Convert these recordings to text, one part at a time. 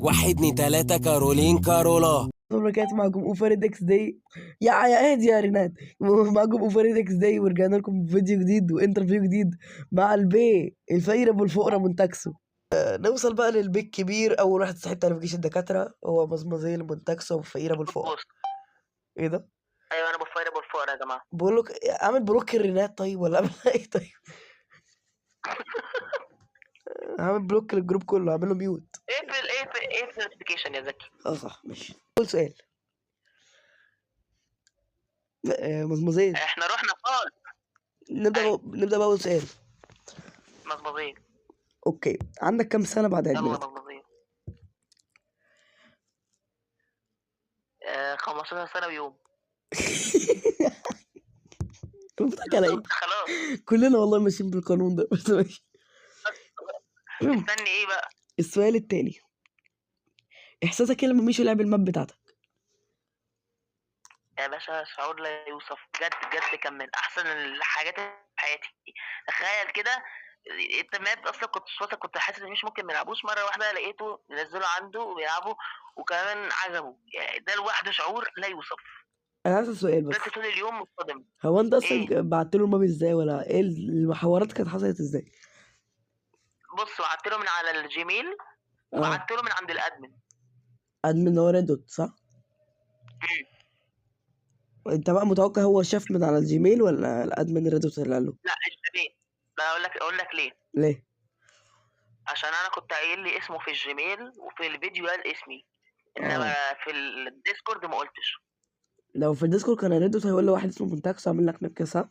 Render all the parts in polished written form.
1 2 3 كارولين كارولا. بركات معكم اوفريد اكس داي. يا اهدي يا رينات، معكم اوفريد اكس داي، ورجعنا لكم بفيديو جديد وانترفيو جديد مع البي الفقير ابو الفقره منتكسو. نوصل بقى للبي الكبير. اول واحد صحيح تعرفيش الدكاتره هو مزمزيل المنتكسو والفقير ابو الفقره. بص، ايه ده؟ ايوه انا بفاير ابو الفقر يا جماعه. بقول لك اعمل بلوك الرينات طيب ولا اعمل ايه طيب؟ اعمل بلوك للجروب كله، اعمل له ميوت. اقفل النوتيفيكيشن يا زكي. صح ماشي. اول سؤال مزمزيل. احنا رحنا خالص. نبدا باول سؤال. مظبوطين. اوكي، عندك كام سنه بعد عيد يلا ميلادك؟ مظبوطين. 15 سنه ويوم. بضحك على ايه؟ خلاص. كلنا والله ماشيين بالقانون ده بس ماشي. استني ايه بقى؟ السؤال التاني، احساسك ايه لما ميشو لعب الماب بتاعتك؟ يا باشا شعور لا يوصف، بجد كان من احسن الحاجات في حياتي. تخيل كده، انت ماب اصلا كنت حاسس ان مش ممكن ما يلعبوش، مره واحده لقيته نزله عنده وبيلعبوا وكمان عجبه. يعني ده لوحده شعور لا يوصف. انا عايز السؤال بس، فضلت طول اليوم مصطدم. هو انت اصلا ايه؟ بعت له الماب ازاي، ولا ايه الحوارات كانت حصلت ازاي؟ بص، بعت له من على الجيميل وبعت له من عند الادمن. ادمن هو ريدوت صح؟ انت بقى متوقع هو شاف من على الجيميل ولا الادمن ريدوت اللي قال له؟ لا الجيميل. لا اقول لك ليه. ليه؟ عشان انا كنت قايل لي اسمه في الجيميل وفي الفيديو قال اسمي، انما في الديسكورد ما قلتش. لو في الديسكورد كان ريدوت هيقول له واحد اسمه منتكس عامل لك ماب كده صح؟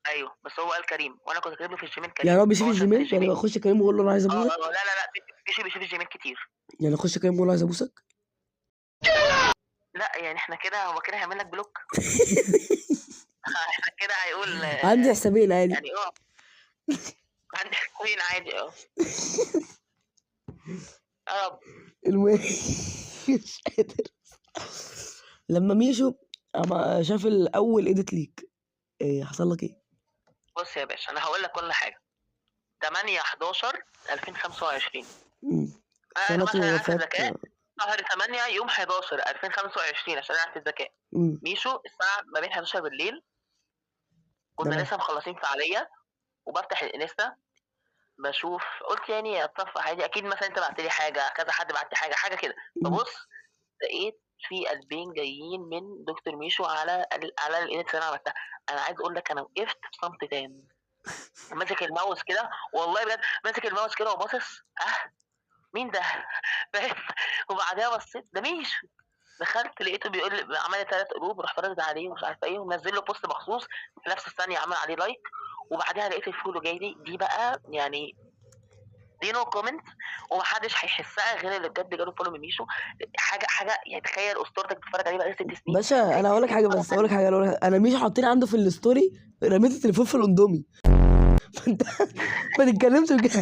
ايوه بس هو قال كريم وانا كنت كاتب له في الجيميل كريم. يعني هو بيشوف شاف الجيميل؟ يعني بخش كريم واقول له انا عايز ابوسك؟ لا بيشوف الجيميل كتير. يعني اخش كريم واقول له عايز ابوسك؟ لا يعني احنا كده، هو كده هيعمل لك بلوك. احنا كده هيقول عندي حسابين عادي. يعني عندي حسابين عادي. المهم مش قادر. لما ميشو اما شاف الاول ايديت ليك، ايه حصل لك ايه؟ بص يا باشا، انا هقول لك كل حاجه. 8/11/2025. سنة مثلا وفاة الذكاء شهر 8 يوم 11/2025 عشان اعرف الذكاء. ميشو الساعه ما بين 11 بالليل كنا لسه مخلصين فعاليه، وبفتح الانستا بشوف، قلت يعني اتصفح عادي، اكيد مثلا انت بعت لي حاجه، كذا حد بعت لي حاجه كده. فبص لقيت في قلبين جايين من دكتور ميشو على الايديت اللي انا عملتها. انا عايز اقول لك انا وقفت بصمت تام، ماسك الماوس كده، والله بجد ماسك الماوس كده وباصص مين ده؟ وبعدها بصيت ده ميشو. دخلت لقيته بيقول لي عمل لي 3 قلوب، رحت رد عليه ومش عارف ايه، ونزل له بوست مخصوص في نفس الثانيه عمل عليه لايك، وبعدها لقيت الفولو جاي لي. دي بقى يعني دي نو كومنت، ومحدش هيحسها غير اللي بجد جاله فولو من ميشو. حاجه يعني تخيل اسطورتك بتتفرج عليه بقى 6 سنين. باشا انا هقول لك حاجه، بس اقول لك حاجه، انا ميشو حاطين عنده في الستوري رميت التليفون في الاندومي. فانت ما تتكلمش بجد.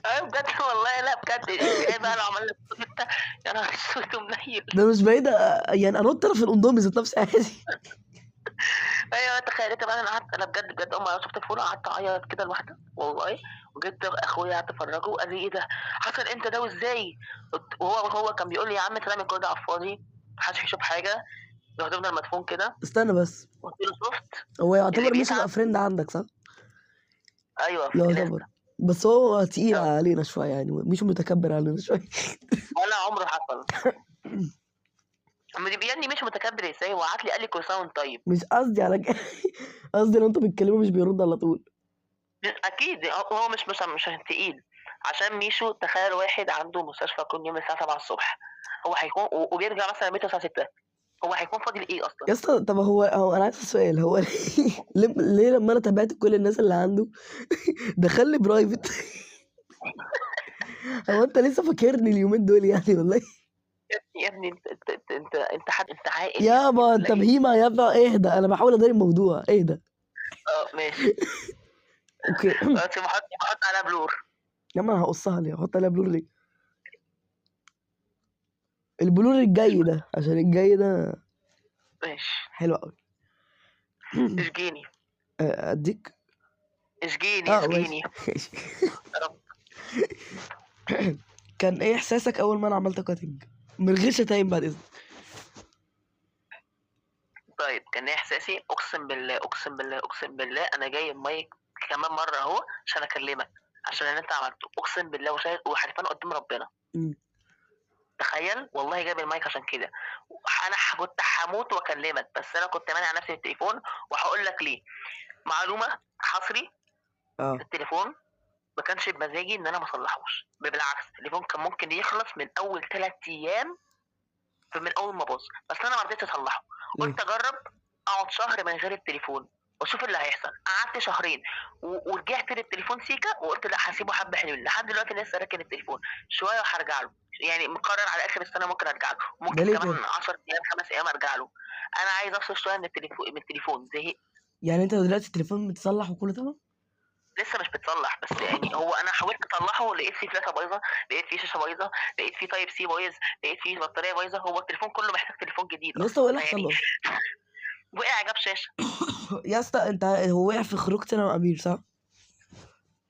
ايوه بجد والله، لا بجد ايه بقى لو عملنا انت يا نهار اسود ومنيل. ده مش بعيد يعني انط انا في الاندومي ذات نفسي عادي. ايوه تخيل بقى، انا قعدت، انا بجد اول ما شفت الفولو قعدت اعيط كده لوحدي والله، وجبت اخويا قعدت افرجه وقال لي ايه ده حصل امتى ده وازاي، وهو كان بيقول لي يا عم ترمي الكود على الفاضي محدش هيشوف حاجه، هتفضل مدفون كده. استنى بس، قلت له شفت هو يعتبر اللي ميشو بقى بيتعب. فريند عندك صح؟ ايوه يعتبر، بس هو تقيل علينا شويه، يعني ميشو متكبر علينا شويه. ولا عمره حصل. يعني مش متكبر ازاي، هو قعد لي قال لي كل سنه وانت طيب. مش قصدي على قصدي لو انت بتكلمه مش بيرد على طول. اكيد هو مش تقيل، عشان ميشو تخيل واحد عنده مستشفى كل يوم الساعه 7 الصبح، هو هيكون وبيرجع مثلا بيته الساعه 6، هو هيكون فاضي لايه اصلا يا اسطى؟ طب هو انا عايز السؤال، هو ليه لما انا تابعت كل الناس اللي عنده دخل لي برايفت؟ هو انت لسه فاكرني اليومين دول يعني والله؟ يا ابني انت عاقل يابا انت بهيمه يابا، اهدى، انا بحاول اداري الموضوع، اهدى. ماشي. اوكي. بس بحط عليها بلور. يا عم انا هقصها ليه؟ احط عليها بلور ليه؟ البلور الجاي ده، عشان الجاي ده ماشي حلو قوي. اشجيني اديك اشجيني ماشي. كان ايه احساسك اول ما انا عملت كاتنج من غير شتايم بعد اذنك؟ طيب كان ايه احساسي؟ اقسم بالله اقسم بالله اقسم بالله انا جاي المايك كمان مره اهو عشان اكلمك عشان اللي انت عملته، اقسم بالله وشاهد وحلفان قدام ربنا. تخيل والله جايب المايك عشان كده. انا كنت هموت واكلمك بس انا كنت مانع نفسي من التليفون، وهقول لك ليه. معلومه حصري، التليفون ما كانش بمزاجي ان انا ما اصلحوش، بالعكس التليفون كان ممكن يخلص من اول 3 ايام من اول ما باظ، بس انا ما رضيتش اصلحه. قلت اجرب اقعد شهر من غير التليفون واشوف اللي هيحصل. قعدت شهرين ورجعت للتليفون سيكا وقلت لا هسيبه حبه حلوين، لحد دلوقتي لسه راكن التليفون شويه وهرجع له، يعني مقرر على اخر السنه ممكن ارجع له، ممكن كمان 10 ايام 5 ايام ارجع له. انا عايز افصل شويه من التليفون زهقت. يعني انت دلوقتي التليفون متصلح وكله تمام؟ لسه مش بتصلح، بس يعني هو انا حاولت اصلحه، لقيت فيه فلاشه بايظه، لقيت فيه شاشه بايظه، لقيت فيه تايب سي بايظ، لقيت فيه بطاريه بايظه. هو التليفون كله محتاج تليفون جديد يا اسطى هو ايه اللي يعني حصل له؟ وقع جاب شاشه. يا اسطى انت هو وقع في خروجتي انا وامير صح؟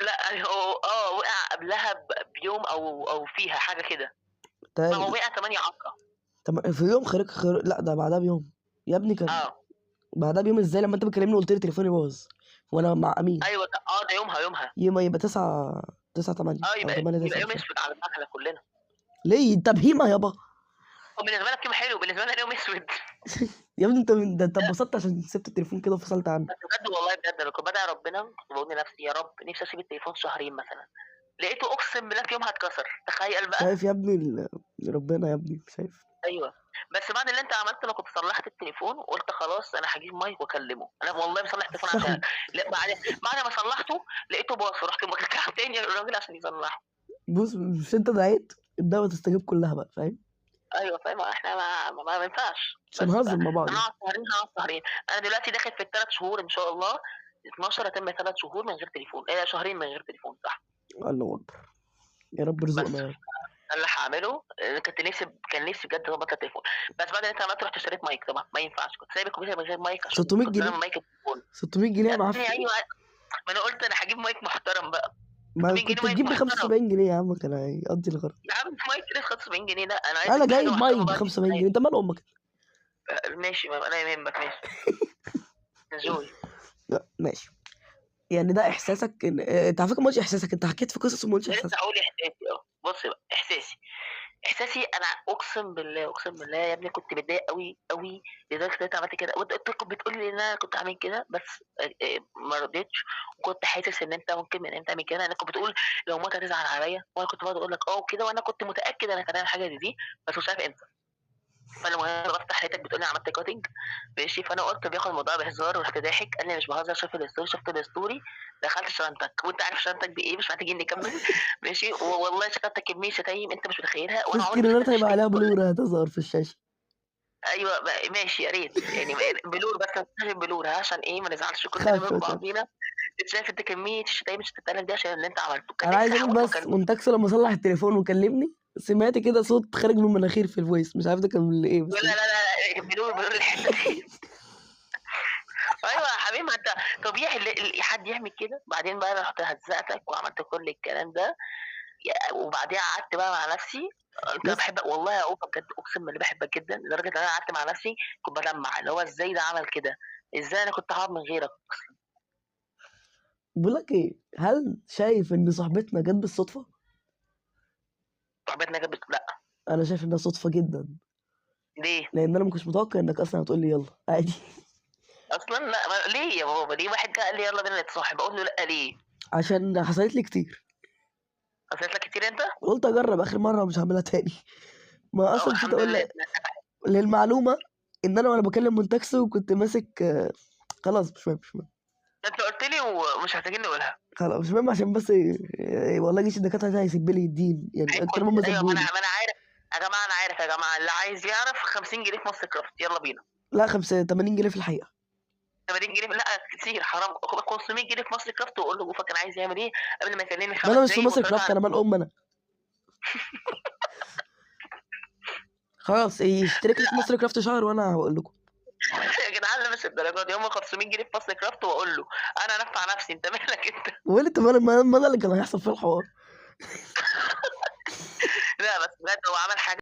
لا هو وقع قبلها بيوم او فيها حاجه كده. ما هو وقع 8 10. طب في يوم لا ده بعدها بيوم يا ابني. كان بعدها بيوم ازاي لما انت بتكلمني قلت لي تليفوني باظ وانا مع امين؟ ايوه ده يومها يبقى 9 8 يبقى يوم اسود على دماغنا كلنا. ليه تبهيمه يابا؟ بالنسبه لك يوم حلو، بالنسبه لنا يوم اسود. يا ابني انت اتبسطت عشان سبت التليفون كده وفصلت عنه. بجد والله بجد انا كنت بدعي ربنا، كنت بقول لنفسي يا رب نفسي اسيب التليفون شهرين مثلا، لقيته اقسم بالله في يوم هتكسر. تخيل بقى. شايف يا ابني ربنا يا ابني شايف. ايوه بس بعد اللي انت عملته انا كنت صلحت التليفون وقلت خلاص انا هجيب مايك واكلمه. انا والله مصلح التليفون عشان لا بعد ما صلحته لقيته باظ، رحت مرجعه تاني للراجل عشان يصلحه. بص مش انت دعيت الدعوه تستجيب كلها بقى فاهم؟ ايوه فاهم. احنا ما ينفعش مش هنهزر مع بعض. انا هقعد شهرين. انا دلوقتي داخل في ال3 شهور ان شاء الله 12 هتم 3 شهور من غير تليفون، شهرين من غير تليفون صح. الله اكبر يا رب ارزقنا يا رب. اللي هعمله كان نفسي بجد اظبط التليفون، بس بعد انت عملت رحت اشتريت مايك. طبعا ما ينفعش، كنت سايب الكمبيوتر من غير مايك عشان 600 جنيه مايك التليفون 600 جنيه معفن. ايوه ما انا قلت انا هجيب مايك محترم بقى. ما كنت تجيب ب 75 جنيه يا عم كان هيقضي الغرض. يا عم مايك ليه 75 جنيه؟ لا انا جايب مايك ب 75 جنيه انت مال امك؟ ماشي ما انا يهمك ماشي. جوي لا ماشي. يعني ده احساسك انت على فكره ما قلتش احساسك، انت حكيت في قصص وما قلتش احساسك. لسه هقول احساسي. بص بقى احساسي انا اقسم بالله يا ابني كنت متضايق قوي قوي لدرجه ان انت عملت كده، وانت كنت بتقول لي ان انا كنت عامل كده بس ما رضيتش، وكنت حاسس ان انت ممكن من انت تعمل كده. انا كنت بتقول لو ما تزعل عليا، وانا كنت بقعد اقول لك كده، وانا كنت متاكد انا كان حاجه دي بس مش عارف امتى. فالمهم بفتح لقيتك بتقول لي عملت كاتنج ماشي، فانا قلت بياخد الموضوع بهزار ورحت ضاحك. قال لي مش بهزر، شفت الستوري دخلت شنطتك وانت عارف شنطتك بايه، مش محتاجين نكمل ماشي. والله شنطتك كميه شتايم انت مش متخيلها، وانا عمري السكرينات هيبقى عليها بلور هتظهر في الشاشه. ايوه ماشي يا ريت يعني بلور، بس ما تنساش بلور عشان ايه ما نزعلش كلنا من بعضينا. شايف انت كميه الشتايم مش هتتقال دي عشان اللي انت عملته. انا عايز اقول بس منتكسو لما صلح التليفون وكلمني سمعت كده صوت خارج من مناخير في الفويس، مش عارف ده كان من ايه بس. لا بلور الحته دي. ايوه يا حبيبي ما انت طبيعي حد يعمل كده. بعدين بقى انا رحت هزقتك وعملت كل الكلام ده، وبعدين قعدت بقى مع نفسي. انا بحبك والله يا اوبا بجد، اقسم بالله بحبك جدا لدرجه ان انا قعدت مع نفسي كنت بدمع اللي هو ازاي ده عمل كده، ازاي انا كنت هقعد من غيرك اصلا. بقول لك ايه، هل شايف ان صاحبتنا جت بالصدفه؟ صاحبتنا جت لا انا شايف انها صدفه جدا. ليه؟ لان انا ما كنتش متوقع انك اصلا هتقول لي يلا عادي. اصلا لا ليه يا بابا؟ ليه واحد قال لي يلا بينا نتصاحب اقول له لا ليه؟ عشان حصلت لي كتير. حصلت لك كتير انت؟ قلت اجرب اخر مره ومش هعملها تاني. ما اصلا نسيت اقول لك للمعلومه ان انا وانا بكلم منتكسو كنت ماسك خلاص مش مهم انت قلت لي ومش محتاجين نقولها خلاص مش مهم عشان بس والله جيش الدكاتره ده هيسيب لي الدين يعني اكتر مما ايوه سبوني. ما انا عارف يا جماعه، انا عارف يا جماعه اللي عايز يعرف 50 جنيه في مصر كرافت يلا بينا. لا 80 جنيه في الحقيقه. 80 جنيه لا كتير حرام. 500 جنيه في مصر كرافت وقول له جوفك كان عايز يعمل ايه قبل ما يكلمني 5 دقايق. انا مش في مصر كرافت، انا مال انا خلاص يشترك لي في مصر كرافت شهر وانا هقول لكم. يا جدعان لا مش الدرجات دي، هم 500 جنيه في مصر كرافت واقول له انا انفع نفسي. انت مالك انت؟ وانت ما ده اللي كان هيحصل في الحوار. بس بجد هو عمل حاجة